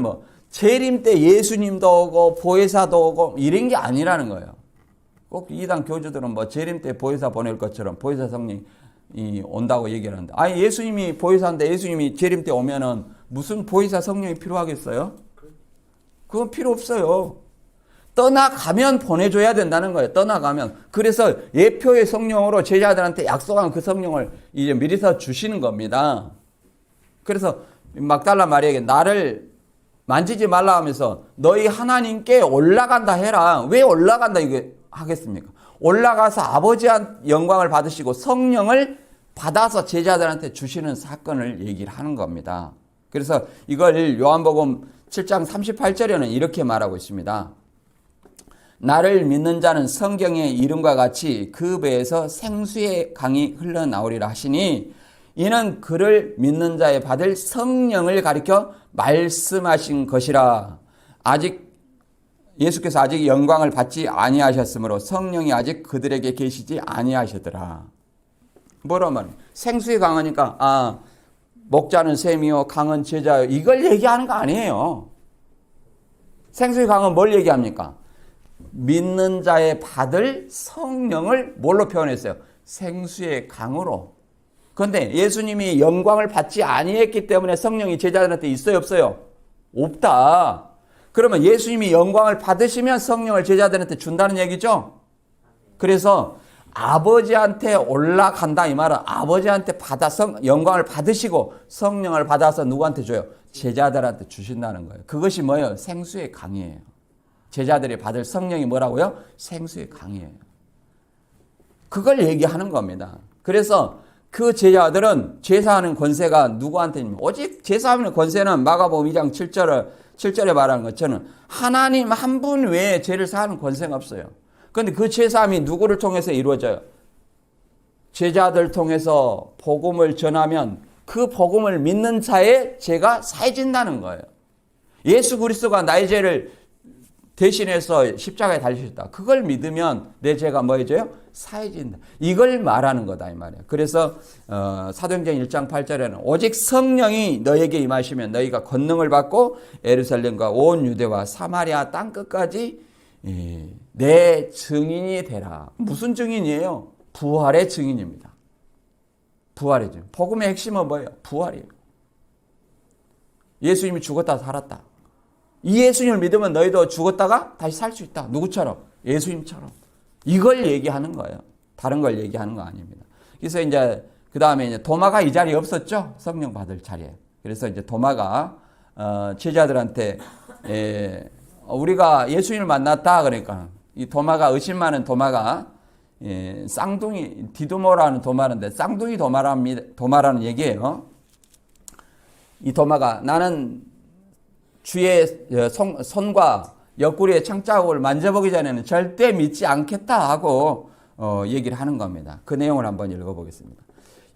재림 때 예수님도 오고 보혜사도 오고 이런 게 아니라는 거예요. 꼭 이단 교주들은 재림 때 보혜사 보낼 것처럼 보혜사 성령이 온다고 얘기를 하는데, 아니 예수님이 보혜사인데 예수님이 재림 때 오면은 무슨 보혜사 성령이 필요하겠어요? 그건 필요 없어요. 떠나가면 보내줘야 된다는 거예요. 떠나가면. 그래서 예표의 성령으로 제자들한테 약속한 그 성령을 이제 미리서 주시는 겁니다. 그래서 막달라 마리아에게 나를 만지지 말라 하면서 너희 하나님께 올라간다 해라. 왜 올라간다 이거 하겠습니까? 올라가서 아버지의 영광을 받으시고 성령을 받아서 제자들한테 주시는 사건을 얘기를 하는 겁니다. 그래서 이걸 요한복음 7장 38절에는 이렇게 말하고 있습니다. 나를 믿는 자는 성경의 이름과 같이 그 배에서 생수의 강이 흘러나오리라 하시니, 이는 그를 믿는 자에 받을 성령을 가리켜 말씀하신 것이라. 예수께서 아직 영광을 받지 아니하셨으므로 성령이 아직 그들에게 계시지 아니하시더라. 뭐라 말이에요? 생수의 강하니까 목자는 셈이요 강은 제자요, 이걸 얘기하는 거 아니에요. 생수의 강은 뭘 얘기합니까? 믿는 자에 받을 성령을 뭘로 표현했어요? 생수의 강으로. 그런데 예수님이 영광을 받지 아니했기 때문에 성령이 제자들한테 있어요, 없어요? 없다. 그러면 예수님이 영광을 받으시면 성령을 제자들한테 준다는 얘기죠? 그래서 아버지한테 올라간다 이 말은 아버지한테 영광을 받으시고 성령을 받아서 누구한테 줘요? 제자들한테 주신다는 거예요. 그것이 뭐예요? 생수의 강이에요. 제자들이 받을 성령이 뭐라고요? 생수의 강이에요. 그걸 얘기하는 겁니다. 그래서 그 제자들은 제사하는 권세가 누구한테 있습니까? 오직 제사하는 권세는 마가복음 2장 7절에 말하는 것처럼 하나님 한 분 외에 죄를 사하는 권세가 없어요. 그런데 그 제사함이 누구를 통해서 이루어져요? 제자들 통해서 복음을 전하면 그 복음을 믿는 자의 죄가 사해진다는 거예요. 예수 그리스도가 나의 죄를 대신해서 십자가에 달리셨다. 그걸 믿으면 내 죄가 뭐해져요? 사해진다. 이걸 말하는 거다 이 말이에요. 그래서 사도행전 1장 8절에는 오직 성령이 너에게 임하시면 너희가 권능을 받고 예루살렘과 온 유대와 사마리아 땅 끝까지 내 증인이 되라. 무슨 증인이에요? 부활의 증인입니다. 부활의 증인. 복음의 핵심은 뭐예요? 부활이에요. 예수님이 죽었다 살았다. 이 예수님을 믿으면 너희도 죽었다가 다시 살 수 있다. 누구처럼? 예수님처럼. 이걸 얘기하는 거예요. 다른 걸 얘기하는 거 아닙니다. 그래서 이제 그 다음에 이제 도마가 이 자리에 없었죠. 성령 받을 자리에. 그래서 이제 도마가 제자들한테 우리가 예수님을 만났다 그러니까 이 도마가 의심 많은 도마가 쌍둥이 디두모라는 도마인데 쌍둥이 도마라는 얘기예요. 이 도마가 나는 주의 손과 옆구리의 창자국을 만져보기 전에는 절대 믿지 않겠다 하고 얘기를 하는 겁니다. 그 내용을 한번 읽어보겠습니다.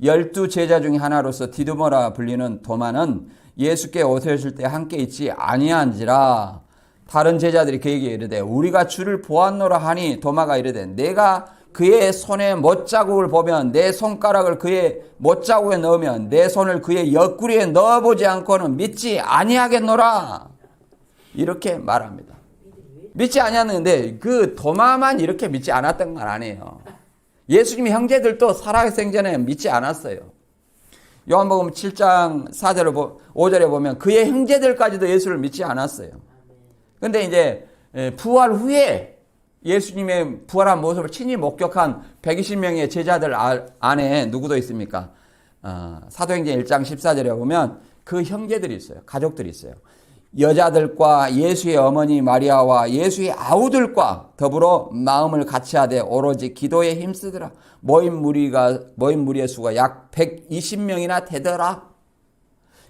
12 제자 중에 하나로서 디두모라 불리는 도마는 예수께 오실 때 함께 있지 아니한지라. 다른 제자들이 그에게 이르되 우리가 주를 보았노라 하니 도마가 이르되 내가 그의 손에 못자국을 보면 내 손가락을 그의 못자국에 넣으면 내 손을 그의 옆구리에 넣어보지 않고는 믿지 아니하겠노라. 이렇게 말합니다. 믿지 아니했는데 그 도마만 이렇게 믿지 않았던 건 아니에요. 예수님의 형제들도 살아생전에 믿지 않았어요. 요한복음 7장 5절에 보면 그의 형제들까지도 예수를 믿지 않았어요. 근데 이제 부활 후에 예수님의 부활한 모습을 친히 목격한 120명의 제자들 안에 누구도 있습니까? 사도행전 1장 14절에 보면 그 형제들이 있어요. 가족들이 있어요. 여자들과 예수의 어머니 마리아와 예수의 아우들과 더불어 마음을 같이하되 오로지 기도에 힘쓰더라. 모인 무리의 수가 약 120명이나 되더라.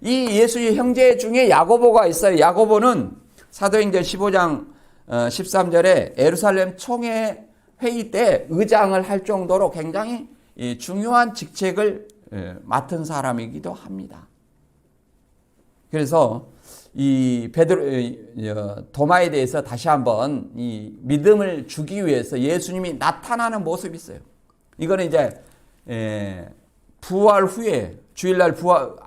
이 예수의 형제 중에 야고보가 있어요. 야고보는 사도행전 15장 13절에 예루살렘 총회 회의 때 의장을 할 정도로 굉장히 중요한 직책을 맡은 사람이기도 합니다. 그래서 이 도마에 대해서 다시 한번 이 믿음을 주기 위해서 예수님이 나타나는 모습이 있어요. 이거는 이제 부활 후에 주일날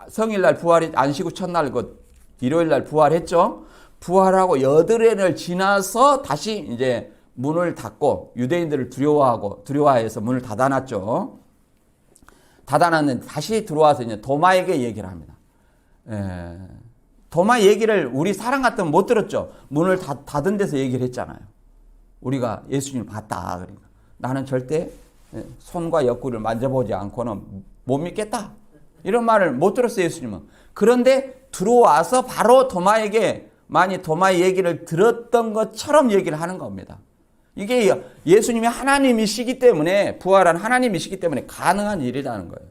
성일날 부활이 안식 후 첫날 일요일날 부활했죠. 부활하고 8일을 지나서 다시 이제 문을 닫고 유대인들을 두려워해서 문을 닫아놨죠. 닫아놨는데 다시 들어와서 이제 도마에게 얘기를 합니다. 도마 얘기를 우리 사람 같으면 못 들었죠. 문을 닫은 데서 얘기를 했잖아요. 우리가 예수님을 봤다. 그러니까 나는 절대 손과 옆구리를 만져보지 않고는 못 믿겠다. 이런 말을 못 들었어요, 예수님은. 그런데 들어와서 바로 도마에게 도마의 얘기를 들었던 것처럼 얘기를 하는 겁니다. 이게 예수님이 하나님이시기 때문에 부활한 하나님이시기 때문에 가능한 일이라는 거예요.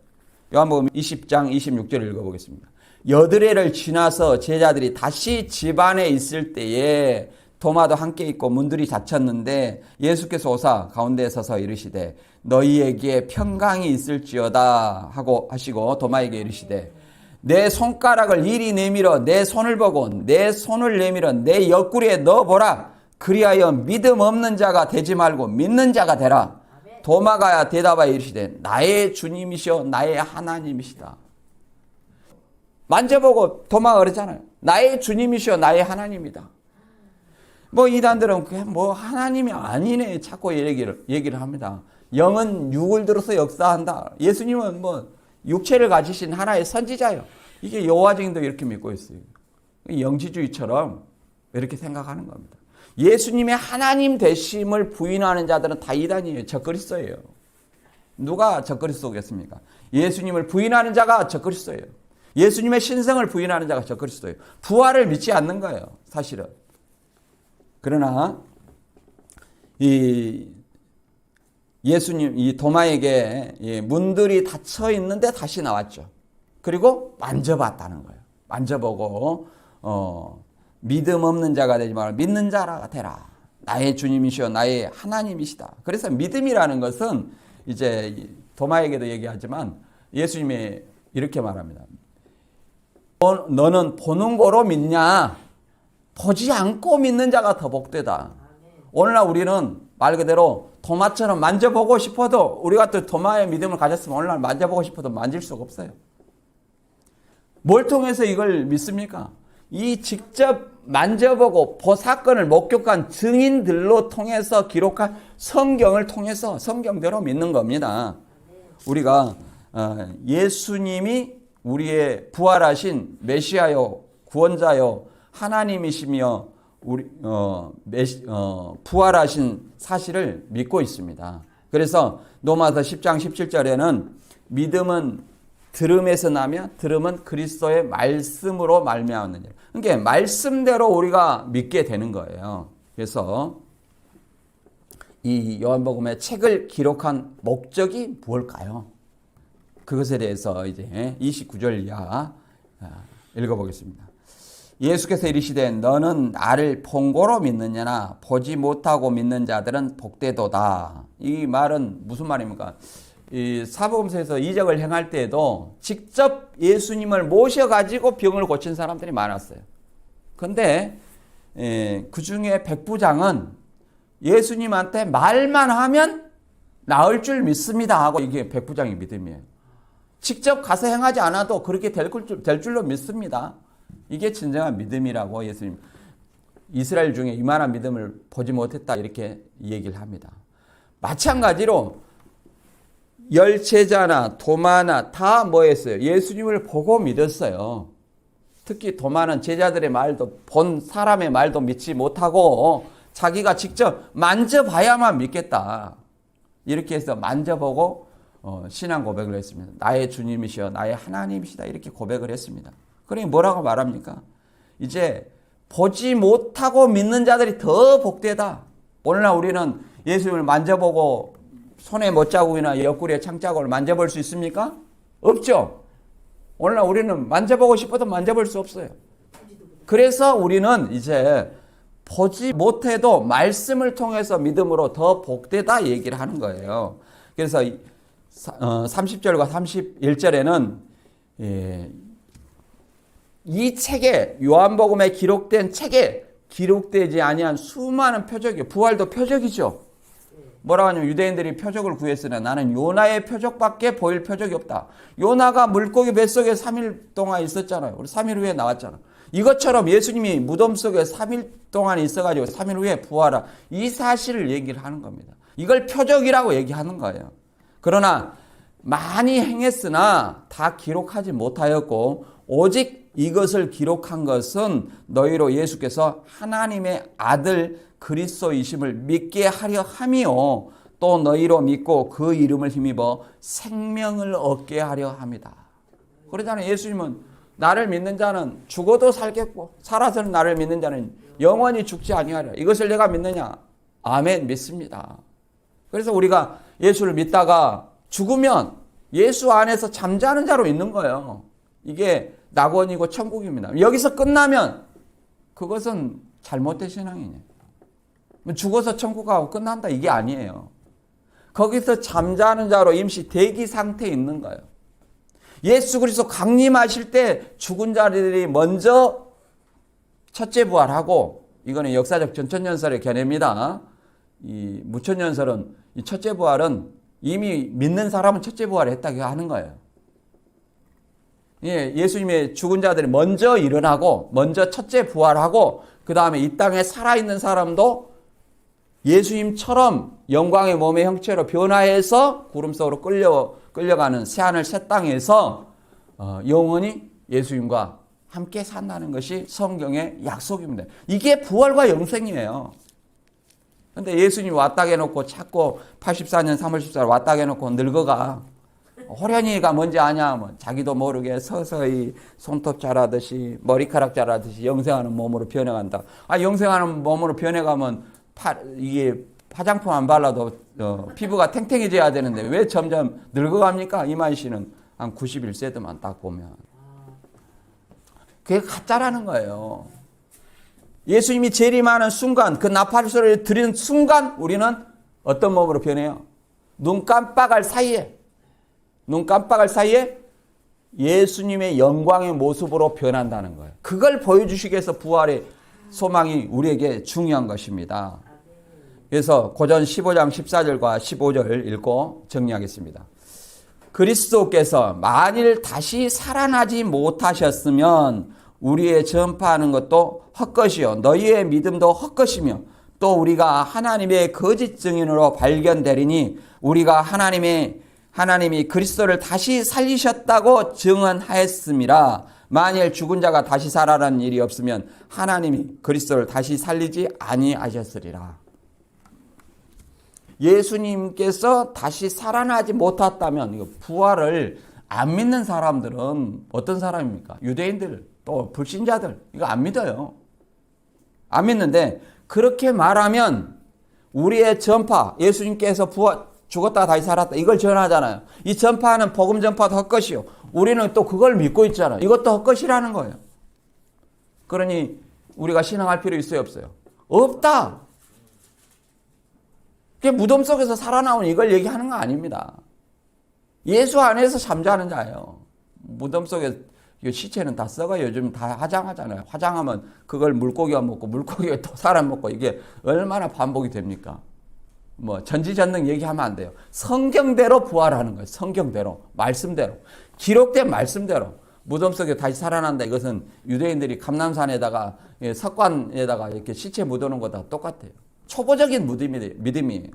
요한복음 20장 26절을 읽어보겠습니다. 8회를 지나서 제자들이 다시 집 안에 있을 때에 도마도 함께 있고 문들이 닫혔는데 예수께서 오사 가운데에 서서 이르시되 너희에게 평강이 있을지어다 하고 하시고 도마에게 이르시되 내 손가락을 이리 내밀어 내 손을 보고 내 손을 내밀어 내 옆구리에 넣어보라. 그리하여 믿음 없는 자가 되지 말고 믿는 자가 되라. 도마가 대답하여 이르시되 나의 주님이시여 나의 하나님이시다. 만져보고 도마가 그러잖아요. 나의 주님이시여 나의 하나님이다. 이단들은 하나님이 아니네 자꾸 얘기를 합니다. 영은 육을 들어서 역사한다. 예수님은 육체를 가지신 하나의 선지자예요. 이게 여호와증인도 이렇게 믿고 있어요. 영지주의처럼 이렇게 생각하는 겁니다. 예수님의 하나님 되심을 부인하는 자들은 다 이단이에요. 적그리스도예요. 누가 적그리스도겠습니까? 예수님을 부인하는 자가 적그리스도예요. 예수님의 신성을 부인하는 자가 적그리스도예요. 부활을 믿지 않는 거예요. 사실은. 그러나 예수님 이 도마에게 문들이 닫혀 있는데 다시 나왔죠. 그리고 만져봤다는 거예요. 만져보고 믿음 없는 자가 되지 말고 믿는 자가 되라. 나의 주님이시여 나의 하나님이시다. 그래서 믿음이라는 것은 이제 도마에게도 얘기하지만 예수님이 이렇게 말합니다. 너는 보는 거로 믿냐? 보지 않고 믿는 자가 더 복되다. 오늘날 우리는 말 그대로 도마처럼 만져보고 싶어도 우리가 또 도마의 믿음을 가졌으면 오늘날 만져보고 싶어도 만질 수가 없어요. 뭘 통해서 이걸 믿습니까? 이 직접 만져보고 사건을 목격한 증인들로 통해서 기록한 성경을 통해서 성경대로 믿는 겁니다. 우리가 예수님이 우리의 부활하신 메시아요 구원자요 하나님이시며 부활하신 사실을 믿고 있습니다. 그래서 로마서 10장 17절에는 믿음은 들음에서 나며 들음은 그리스도의 말씀으로 말미암느니라. 그러니까 말씀대로 우리가 믿게 되는 거예요. 그래서 이 요한복음의 책을 기록한 목적이 무엇일까요? 그것에 대해서 이제 29절 이하 읽어보겠습니다. 예수께서 이르시되 너는 나를 본고로 믿느냐나 보지 못하고 믿는 자들은 복되도다. 이 말은 무슨 말입니까? 이 사복음서에서 이적을 행할 때에도 직접 예수님을 모셔가지고 병을 고친 사람들이 많았어요. 근데 그 중에 백부장은 예수님한테 말만 하면 나을 줄 믿습니다 하고, 이게 백부장의 믿음이에요. 직접 가서 행하지 않아도 그렇게 될 줄로 믿습니다. 이게 진정한 믿음이라고 예수님, 이스라엘 중에 이만한 믿음을 보지 못했다 이렇게 얘기를 합니다. 마찬가지로 열제자나 도마나 다 뭐했어요? 예수님을 보고 믿었어요. 특히 도마는 제자들의 말도, 본 사람의 말도 믿지 못하고 자기가 직접 만져봐야만 믿겠다. 이렇게 해서 만져보고 신앙 고백을 했습니다. 나의 주님이시여 나의 하나님이시다 이렇게 고백을 했습니다. 그러니 뭐라고 말합니까? 이제 보지 못하고 믿는 자들이 더 복되다. 오늘날 우리는 예수님을 만져보고 손에 못자국이나 옆구리에 창자국을 만져볼 수 있습니까? 없죠. 오늘날 우리는 만져보고 싶어도 만져볼 수 없어요. 그래서 우리는 이제 보지 못해도 말씀을 통해서 믿음으로 더 복되다 얘기를 하는 거예요. 그래서 30절과 31절에는 이 책에, 요한복음에 기록된 책에 기록되지 아니한 수많은 표적이, 부활도 표적이죠. 뭐라고 하냐면 유대인들이 표적을 구했으나 나는 요나의 표적밖에 보일 표적이 없다. 요나가 물고기 뱃속에 3일 동안 있었잖아요. 우리 3일 후에 나왔잖아요. 이것처럼 예수님이 무덤 속에 3일 동안 있어가지고 3일 후에 부활하, 이 사실을 얘기를 하는 겁니다. 이걸 표적이라고 얘기하는 거예요. 그러나 많이 행했으나 다 기록하지 못하였고 오직 이것을 기록한 것은 너희로 예수께서 하나님의 아들 그리스도이심을 믿게 하려 함이요 또 너희로 믿고 그 이름을 힘입어 생명을 얻게 하려 함이다. 그러잖아요. 예수님은 나를 믿는 자는 죽어도 살겠고 살아서는 나를 믿는 자는 영원히 죽지 아니하리라. 이것을 내가 믿느냐? 아멘, 믿습니다. 그래서 우리가 예수를 믿다가 죽으면 예수 안에서 잠자는 자로 있는 거예요. 이게 낙원이고 천국입니다. 여기서 끝나면 그것은 잘못된 신앙이에요. 죽어서 천국 가고 끝난다 이게 아니에요. 거기서 잠자는 자로 임시 대기 상태에 있는 거예요. 예수 그리스도 강림하실 때 죽은 자들이 먼저 첫째 부활하고, 이거는 역사적 전천년설의 견해입니다. 이 무천년설은 이 첫째 부활은 이미 믿는 사람은 첫째 부활을 했다고 하는 거예요. 예, 예수님의 죽은 자들이 먼저 일어나고 먼저 첫째 부활하고 그 다음에 이 땅에 살아있는 사람도 예수님처럼 영광의 몸의 형체로 변화해서 구름 속으로 끌려가는 새하늘 새 땅에서 영원히 예수님과 함께 산다는 것이 성경의 약속입니다. 이게 부활과 영생이에요. 근데 예수님이 왔다 해놓고 자꾸 84년 3월 14일 왔다 해놓고 늙어가. 호련이가 뭔지 아냐? 뭐 자기도 모르게 서서히 손톱 자라듯이 머리카락 자라듯이 영생하는 몸으로 변해간다. 영생하는 몸으로 변해가면 이게 화장품 안 발라도 피부가 탱탱해져야 되는데 왜 점점 늙어갑니까? 이만 씨는 한 91세도만 딱 보면. 그게 가짜라는 거예요. 예수님이 재림하는 순간, 그 나팔 소리를 들은 순간 우리는 어떤 몸으로 변해요? 눈 깜빡할 사이에 예수님의 영광의 모습으로 변한다는 거예요. 그걸 보여주시기 위해서 부활의 소망이 우리에게 중요한 것입니다. 그래서 고전 15장 14절과 15절 읽고 정리하겠습니다. 그리스도께서 만일 다시 살아나지 못하셨으면 우리의 전파하는 것도 헛것이요 너희의 믿음도 헛것이며 또 우리가 하나님의 거짓 증인으로 발견되리니 우리가 하나님이 그리스도를 다시 살리셨다고 증언하였음이라. 만일 죽은 자가 다시 살아나는 일이 없으면 하나님이 그리스도를 다시 살리지 아니하셨으리라. 예수님께서 다시 살아나지 못했다면 이거 부활을 안 믿는 사람들은 어떤 사람입니까? 유대인들 또 불신자들 이거 안 믿어요. 안 믿는데 그렇게 말하면 우리의 전파, 예수님께서 죽었다가 다시 살았다. 이걸 전하잖아요. 이 전파하는 복음 전파도 헛것이요. 우리는 또 그걸 믿고 있잖아요. 이것도 헛것이라는 거예요. 그러니 우리가 신앙할 필요 있어요, 없어요? 없다. 그게 무덤 속에서 살아나온 이걸 얘기하는 거 아닙니다. 예수 안에서 잠자는 자예요. 무덤 속에 시체는 다 썩어요. 요즘 다 화장하잖아요. 화장하면 그걸 물고기가 먹고 물고기가 또 사람 먹고 이게 얼마나 반복이 됩니까? 뭐 전지전능 얘기하면 안 돼요. 성경대로 부활하는 거예요. 성경대로, 말씀대로, 기록된 말씀대로 무덤 속에 다시 살아난다. 이것은 유대인들이 감람산에다가 석관에다가 이렇게 시체 묻어놓은 거다 똑같아요. 초보적인 믿음이에요.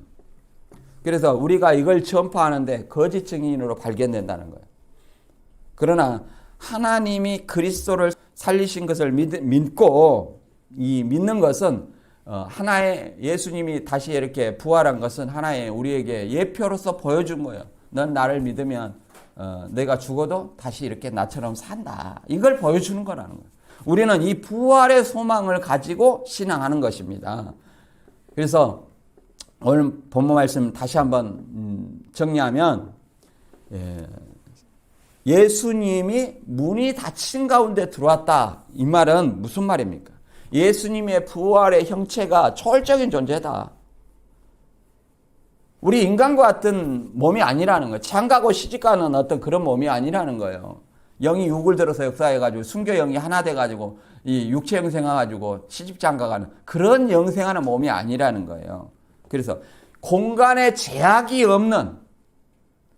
그래서 우리가 이걸 전파하는데 거짓 증인으로 발견된다는 거예요. 그러나 하나님이 그리스도를 살리신 것을 믿고 이 믿는 것은 하나의 예수님이 다시 이렇게 부활한 것은 하나의 우리에게 예표로서 보여준 거예요. 넌 나를 믿으면 내가 죽어도 다시 이렇게 나처럼 산다. 이걸 보여주는 거라는 거예요. 우리는 이 부활의 소망을 가지고 신앙하는 것입니다. 그래서 오늘 본문 말씀 다시 한번 정리하면 예수님이 문이 닫힌 가운데 들어왔다. 이 말은 무슨 말입니까? 예수님의 부활의 형체가 초월적인 존재다. 우리 인간과 같은 몸이 아니라는 거예요. 창가고 시집가는 어떤 그런 몸이 아니라는 거예요. 영이 육을 들어서 역사해가지고 순교 영이 하나 돼가지고 이 육체 영생해가지고 시집장가가는 그런 영생하는 몸이 아니라는 거예요. 그래서 공간에 제약이 없는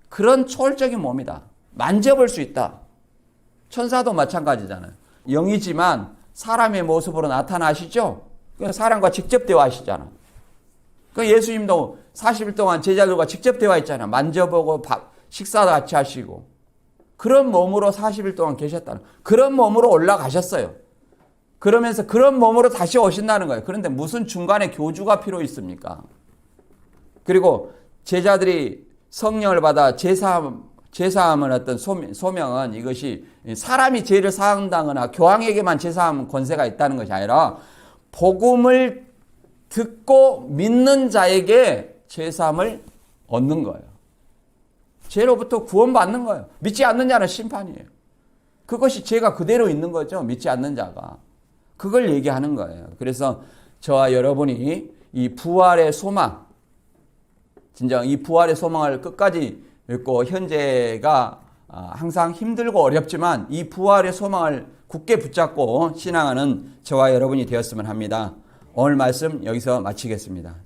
그런 초월적인 몸이다. 만져볼 수 있다. 천사도 마찬가지잖아요. 영이지만 사람의 모습으로 나타나시죠? 사람과 직접 대화하시잖아. 예수님도 40일 동안 제자들과 직접 대화했잖아. 만져보고 식사도 같이 하시고. 그런 몸으로 40일 동안 계셨다는 그런 몸으로 올라가셨어요. 그러면서 그런 몸으로 다시 오신다는 거예요. 그런데 무슨 중간에 교주가 필요 있습니까? 그리고 제자들이 성령을 받아 제사함은 어떤 소명은 이것이 사람이 죄를 사함당하거나 교황에게만 제사함 권세가 있다는 것이 아니라 복음을 듣고 믿는 자에게 제사함을 얻는 거예요. 죄로부터 구원받는 거예요. 믿지 않는 자는 심판이에요. 그것이 죄가 그대로 있는 거죠. 믿지 않는 자가. 그걸 얘기하는 거예요. 그래서 저와 여러분이 이 부활의 소망, 진정 이 부활의 소망을 끝까지 읽고 현재가 항상 힘들고 어렵지만 이 부활의 소망을 굳게 붙잡고 신앙하는 저와 여러분이 되었으면 합니다. 오늘 말씀 여기서 마치겠습니다.